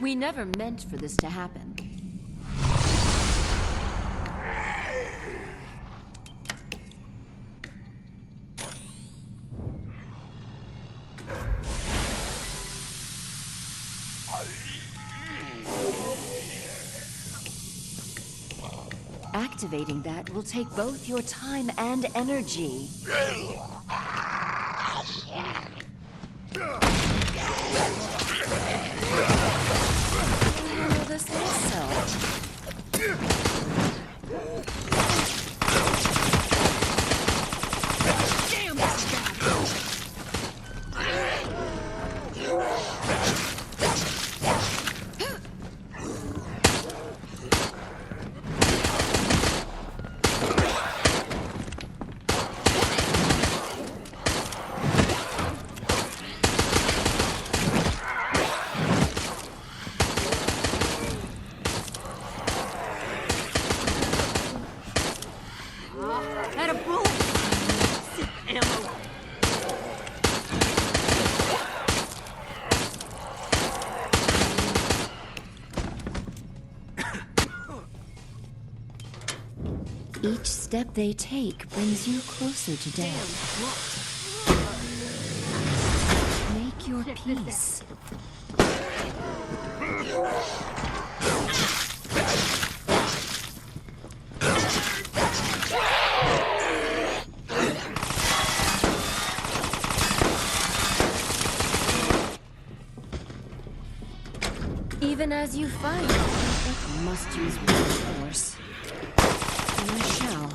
We never meant for this to happen. Activating that will take both your time and energy. Handle this myself. Damn this Had a bullet! Ammo! Each step they take brings you closer to death. Make your peace. Even as you fight, it must use brute force. And I shall.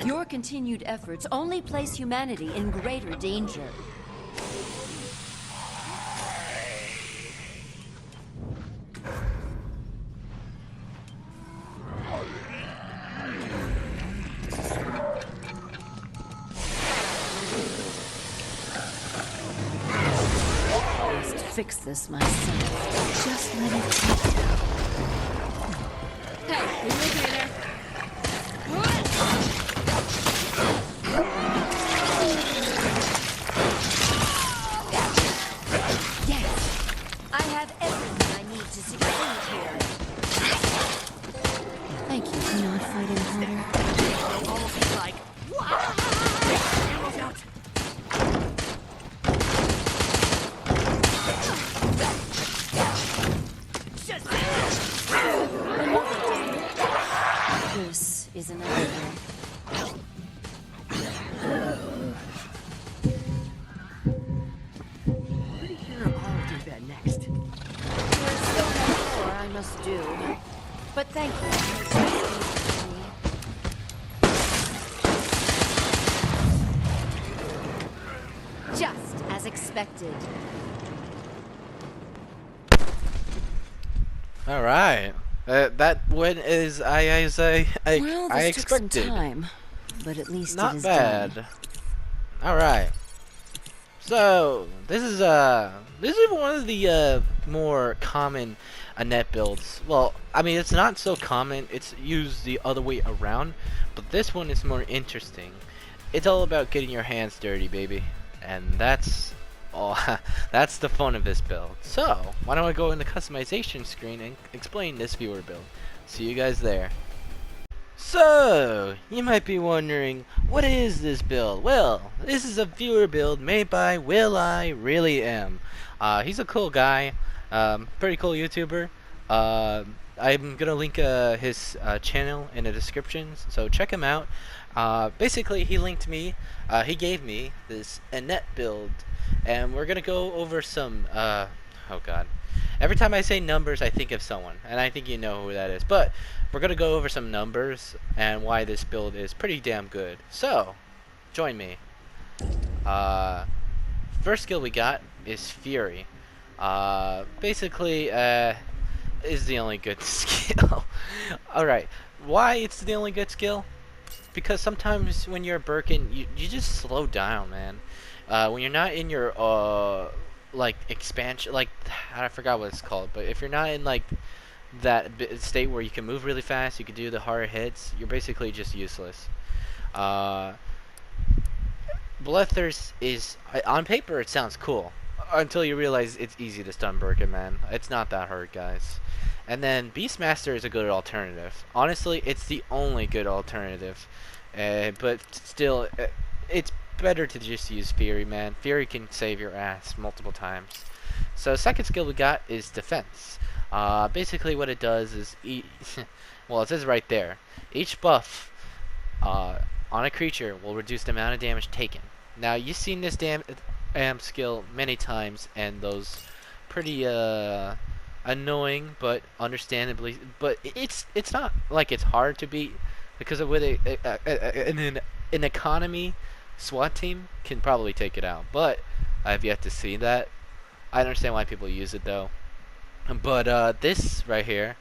Your continued efforts only place humanity in greater danger. Fix this myself. Just let it take. Hey, are you okay there? Yes, I have everything I need to succeed here. Thank you for not fighting harder. Almost like, ammo's out. This is another one. Pretty sure I'll do that next. There's still more I must do. But thank you. Just as expected. All right. That went as I Well, this took some expected. time, but at least it Not is bad. done. All right. So this is one of the more common net builds. Well, I mean it's not so common. It's used the other way around, but this one is more interesting. It's all about getting your hands dirty, baby, and that's all. That's the fun of this build. So why don't I go in the customization screen and explain this viewer build? See you guys there. So, you might be wondering, what is this build? Well, this is a viewer build made by Will I Really Am. He's a cool guy, pretty cool YouTuber. I'm gonna link his channel in the description, so check him out. Basically, he linked me, he gave me this Annette build, and we're gonna go over some, oh god. Every time I say numbers, I think of someone, and I think you know who that is. But we're going to go over some numbers and why this build is pretty damn good. So, join me. First skill we got is Fury. Basically, is the only good skill. Alright, why it's the only good skill? Because sometimes when you're a Birkin, you just slow down, man. When you're not in your, like, expansion, like, I forgot what it's called, but if you're not in, like, state where you can move really fast, you can do the harder hits, you're basically just useless. Uh, Bloodthirst is, on paper, it sounds cool. Until you realize it's easy to stun Birkin, man. It's not that hard, guys. And then Beastmaster is a good alternative. Honestly, it's the only good alternative. But still, it's better to just use Fury, man. Fury can save your ass multiple times. So second skill we got is Defense. Basically what it does is, well, it says right there, each buff on a creature will reduce the amount of damage taken. Now, you've seen this skill many times, and those pretty annoying, but understandably, but it's not like it's hard to beat, because with an economy SWAT team can probably take it out. But I've yet to see that. I understand why people use it though. But this right here,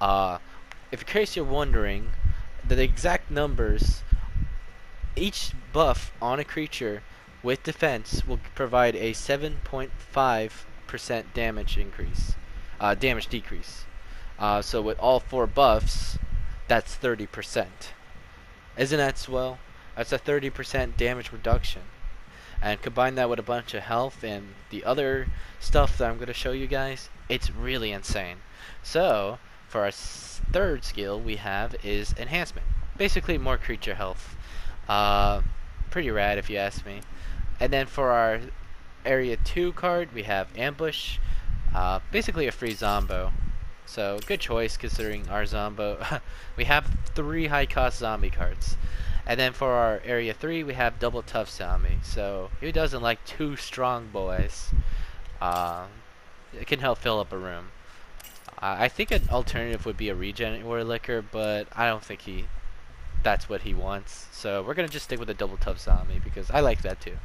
if in case you're wondering, the exact numbers, each buff on a creature with defense will provide a 7.5% damage increase, damage decrease. So with all 4 buffs, that's 30%. Isn't that swell? That's a 30% damage reduction. And combine that with a bunch of health and the other stuff that I'm going to show you guys, it's really insane. So, for our third skill we have is Enhancement. Basically more creature health. Pretty rad if you ask me. And then for our Area 2 card, we have Ambush. Basically a free Zombo. So, good choice considering our Zombo. We have 3 high cost zombie cards. And then for our Area 3, we have Double Tough Zombie. So, who doesn't like 2 strong boys? It can help fill up a room. I think an alternative would be a Regen or a Liquor, but I don't think that's what he wants. So we're going to just stick with a Double Tough Zombie because I like that too.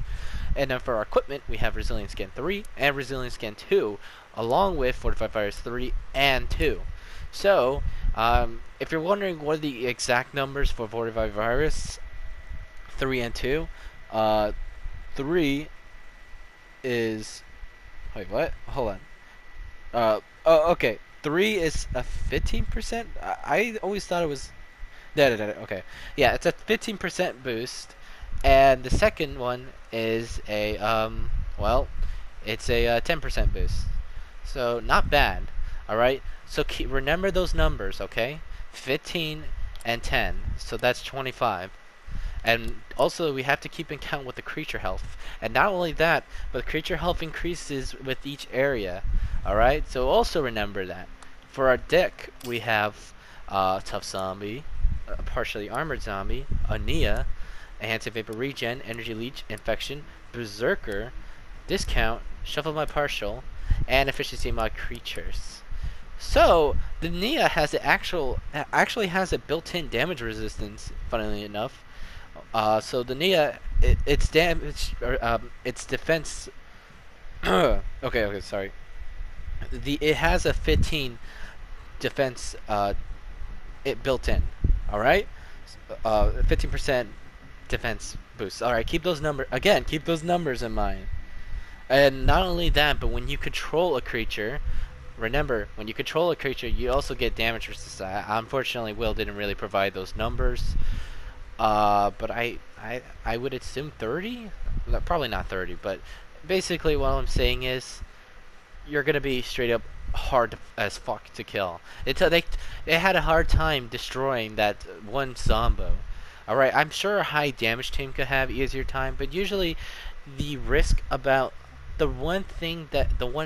And then for our equipment, we have Resilience Scan 3 and Resilience Scan 2, along with Fortified Virus 3 and 2. So, if you're wondering what are the exact numbers for Fortified Virus 3 and 2, 3 is... Wait, what? Hold on. Oh, okay. 3 is a 15%? I always thought it was... Okay. Yeah, it's a 15% boost. And the second one is a, well, it's a 10% boost. So, not bad. Alright? So, remember those numbers, okay? 15 and 10. So, that's 25. And also, we have to keep in count with the creature health. And not only that, but creature health increases with each area. Alright? So, also remember that. For our deck, we have Tough Zombie, Partially Armored Zombie, Ania, Enhanced Vapor Regen, Energy Leech, Infection, Berserker, Discount, Shuffle My Partial, and Efficiency Mod Creatures. So, the Nia has actually has a built-in damage resistance, funnily enough. So the Nia, its damage, its defense. Okay, sorry. It has a 15 defense, it built in. All right, 15% defense boost. All right, keep those numbers in mind. And not only that, but when you control a creature, remember, when you control a creature, you also get damage resistance. Unfortunately, Will didn't really provide those numbers. But I would assume 30? No, probably not 30, but basically what I'm saying is you're gonna be straight up hard as fuck to kill. They had a hard time destroying that one Zombo. Alright, I'm sure a high damage team could have easier time, but usually the risk about the one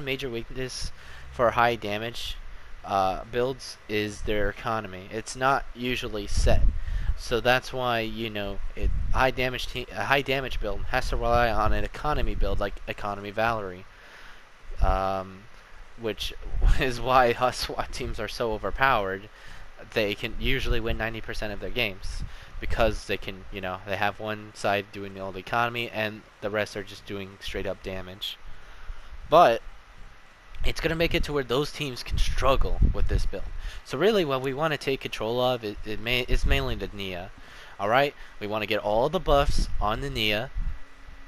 major weakness for high damage builds is their economy. It's not usually set. So that's why, you know, a high damage build has to rely on an economy build like Economy Valerie. Which is why SWAT teams are so overpowered. They can usually win 90% of their games because they can, you know, they have one side doing all the economy and the rest are just doing straight up damage. But it's going to make it to where those teams can struggle with this build. So really what we want to take control of is mainly the Nia. Alright? We want to get all the buffs on the Nia,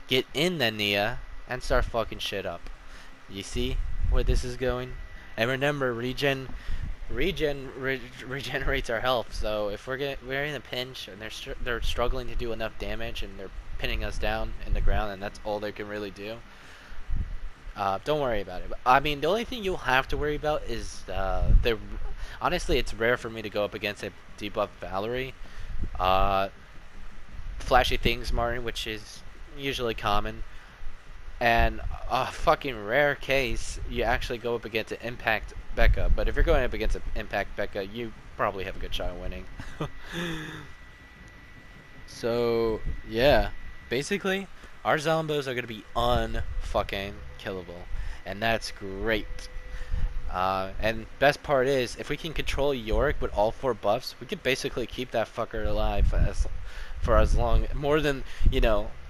get in the Nia, and start fucking shit up. You see where this is going? And remember, Regen regenerates our health. So if we're in a pinch and they're struggling to do enough damage and they're pinning us down in the ground and that's all they can really do, don't worry about it. But, I mean, the only thing you'll have to worry about is the. Honestly, it's rare for me to go up against a debuff Valerie. Flashy Things Martin, which is usually common. And a fucking rare case, you actually go up against an Impact Becca. But if you're going up against an Impact Becca, you probably have a good shot of winning. So, yeah. Basically, our Zombos are going to be unfucking killable. And that's great. And best part is, if we can control Yorick with all 4 buffs, we could basically keep that fucker alive for as long, more than,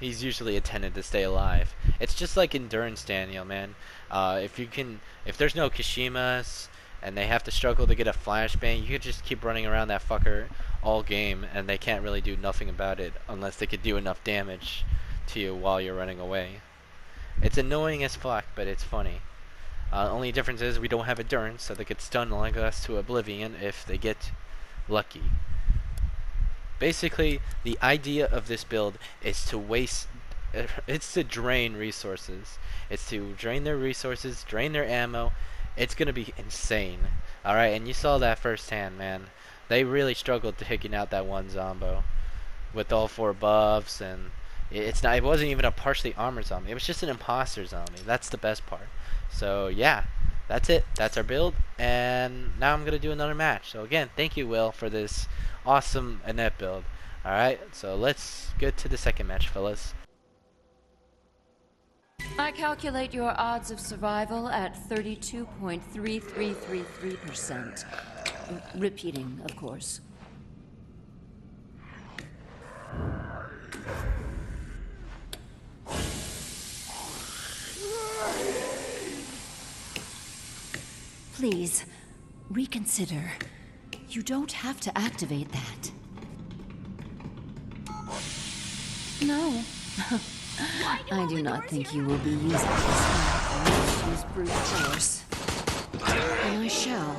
he's usually intended to stay alive. It's just like Endurance Daniel, man. If there's no Kashimas, and they have to struggle to get a flashbang, you could just keep running around that fucker all game, and they can't really do nothing about it, unless they could do enough damage to you while you're running away. It's annoying as fuck, but it's funny. Only difference is we don't have Endurance, so they could stun like us to oblivion if they get lucky. Basically, the idea of this build is to it's to drain resources. It's to drain their resources, drain their ammo. It's gonna be insane. Alright, and you saw that firsthand, man. They really struggled to taking out that one Zombo with all 4 buffs, and it wasn't even a partially armored zombie. It was just an imposter zombie. That's the best part. So yeah, that's it. That's our build, and now I'm gonna do another match. So again, thank you, Will, for this awesome Annette build. All right, so let's get to the second match, fellas. I calculate your odds of survival at 32.3333%. Repeating, of course. Please, reconsider. You don't have to activate that. No. I do not think you will be using this now. I must use brute force. And I shall.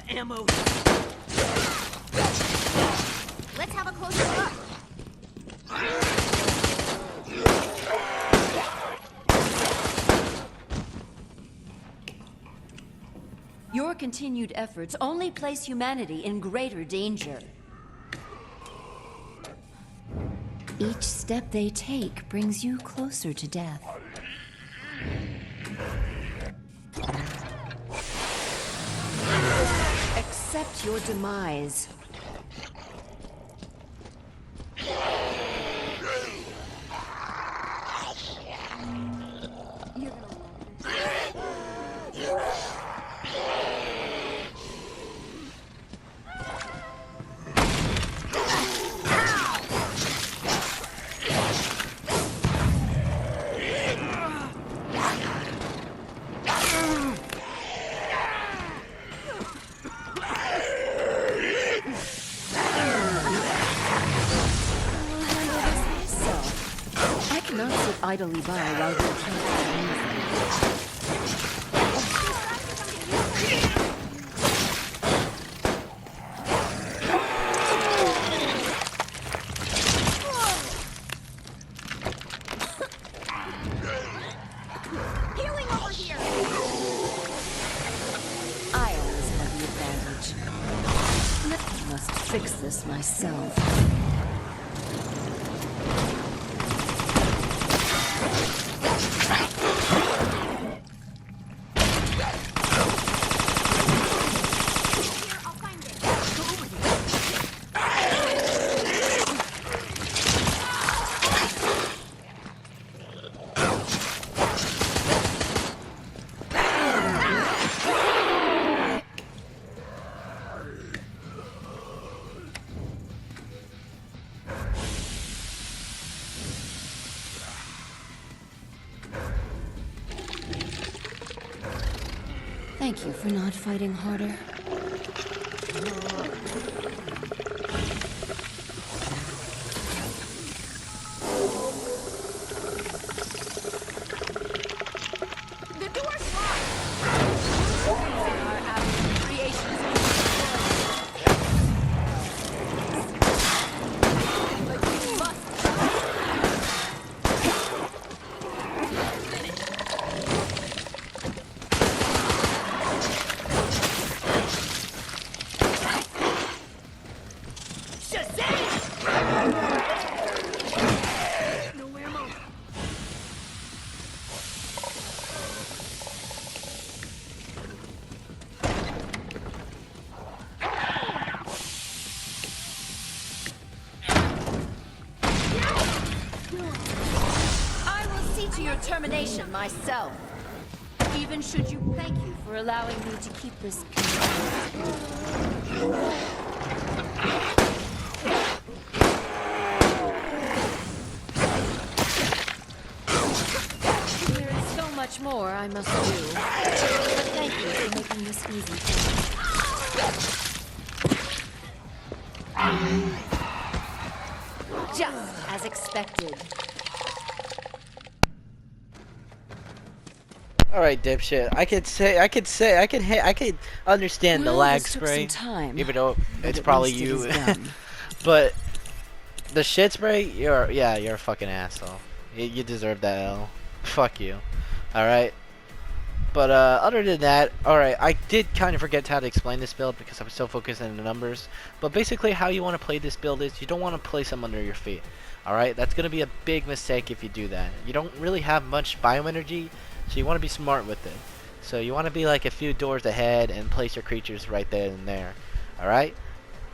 Ammo. Let's have a closer look. Your continued efforts only place humanity in greater danger. Each step they take brings you closer to death. Accept your demise. Idly by while you can't. Healing over here. I always have the advantage. I must fix this myself. Thank you for not fighting harder. The door's locked. Our average creations. But you must die. Shazam! No ammo. I will see to your termination myself. Even should you thank you for allowing me to keep this control. There is so much more I must do. But thank you for making this easy for me. Just as expected. All right, dipshit. I could understand the Well, lag this took spray, some time, even though but it's at probably least it you. is done. But the shit spray, you're a fucking asshole. You deserve that L. Fuck you. All right. But other than that, all right. I did kind of forget how to explain this build because I was so focused on the numbers. But basically, how you want to play this build is you don't want to place them under your feet. All right. That's gonna be a big mistake if you do that. You don't really have much bioenergy. So you want to be smart with it. So you want to be like a few doors ahead and place your creatures right there and there. Alright?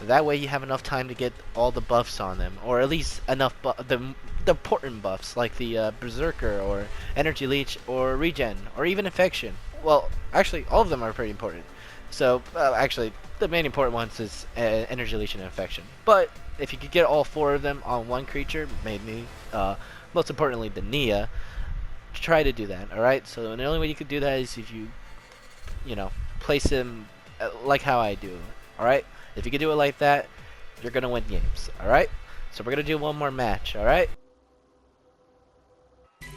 That way you have enough time to get all the buffs on them. Or at least enough the important buffs like the Berserker or Energy Leech or Regen or even Infection. Well, actually all of them are pretty important. So actually the main important ones is Energy Leech and Infection. But if you could get all 4 of them on one creature, maybe most importantly the Nia, try to do that. Alright, so the only way you could do that is if you place him like how I do. Alright, if you can do it like that, you're gonna win games. Alright, so we're gonna do one more match. Alright,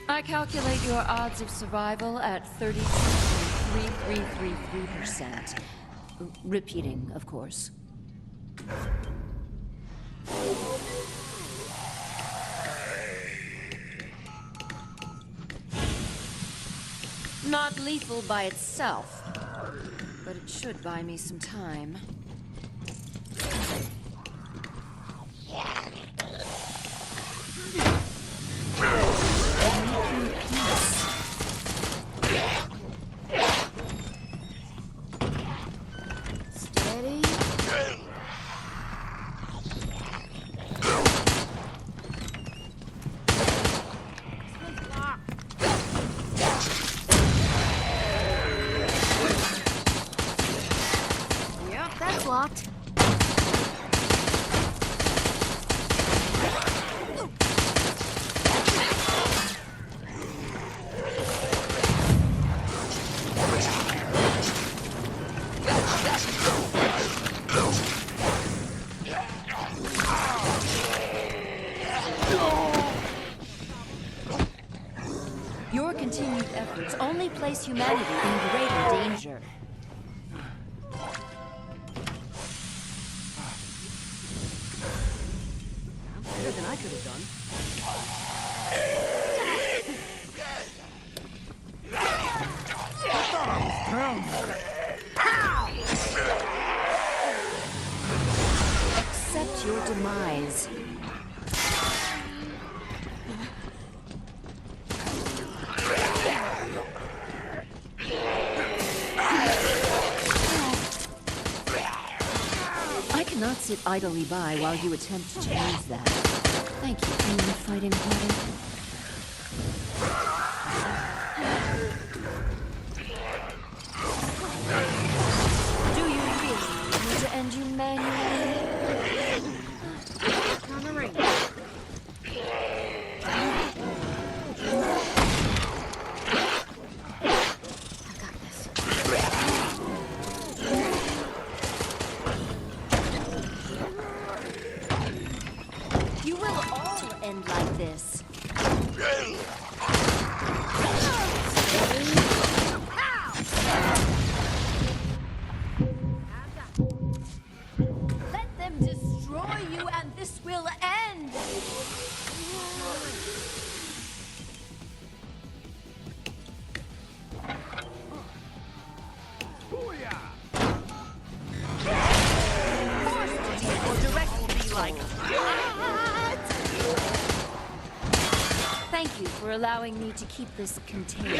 I calculate your odds of survival at 32.3333%. Repeating, of course. Not lethal by itself, but it should buy me some time. Steady. Yep, that's locked. Your continued efforts only place humanity in greater danger. Better than I could have done. Accept your demise. I cannot sit idly by while you attempt to change that. Thank you for not fighting harder. Do you really need me to end you manually? On the ring. I've got this. end like this. Let them destroy you and this will end! Thank you for allowing me to keep this contained.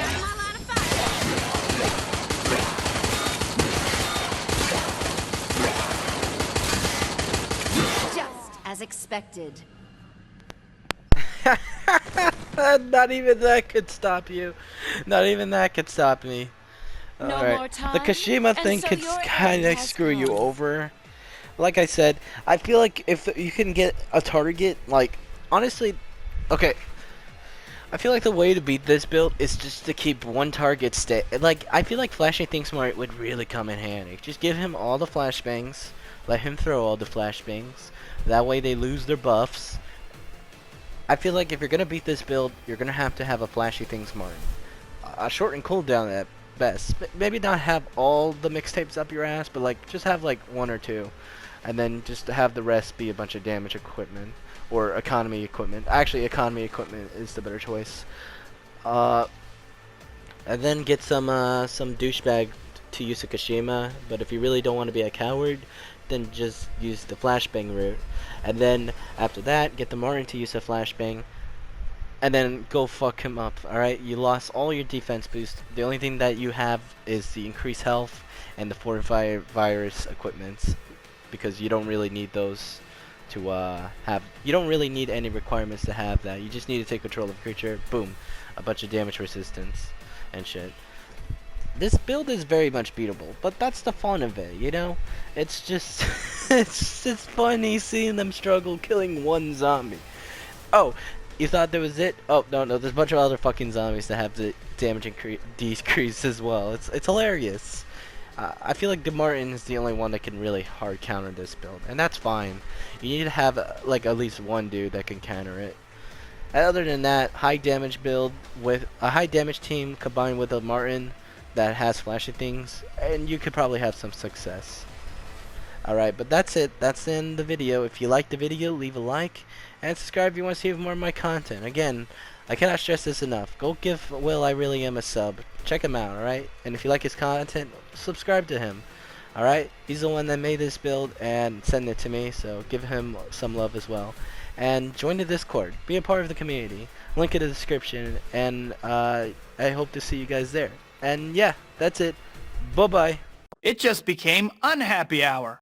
Just as expected. Not even that could stop you. Not even that could stop me. No Alright. more time, The Kashima and thing so could your kind end of has screw you come. over. Like I said, I feel like if you can get a target, like, honestly, okay. I feel like the way to beat this build is just to keep one target stay. Like, I feel like Flashing Think Smart would really come in handy. Just give him all the flashbangs. Let him throw all the flashbangs. That way they lose their buffs. I feel like if you're gonna beat this build, you're gonna have to have a Flashy Think Smart. A shortened cooldown at best. Maybe not have all the mixtapes up your ass, but like just have like one or two, and then just have the rest be a bunch of damage equipment or economy equipment. Actually, economy equipment is the better choice. And then get some douchebag to use a Kashima. But if you really don't want to be a coward, then just use the flashbang route. And then after that, get the Martin to use a flashbang. And then go fuck him up, alright? You lost all your defense boost. The only thing that you have is the increased health and the fortify virus equipments. Because you don't really need those to have. You don't really need any requirements to have that. You just need to take control of the creature. Boom. A bunch of damage resistance and shit. This build is very much beatable, but that's the fun of it, you know? It's just it's funny seeing them struggle killing one zombie. Oh, you thought that was it? Oh, no, there's a bunch of other fucking zombies that have the damage decrease as well. It's hilarious. I feel like DeMartin is the only one that can really hard counter this build, and that's fine. You need to have like at least one dude that can counter it. Other than that, high damage build with a high damage team combined with a Martin that has flashy things, and you could probably have some success. Alright, but that's it. That's the end of the video. If you liked the video, leave a like, and subscribe if you want to see more of my content. Again, I cannot stress this enough. Go give Will I Really Am a sub. Check him out, alright? And if you like his content, subscribe to him. Alright? He's the one that made this build and sent it to me, so give him some love as well. And join the Discord. Be a part of the community. Link in the description, and I hope to see you guys there. And yeah, that's it. Bye-bye. It just became unhappy hour.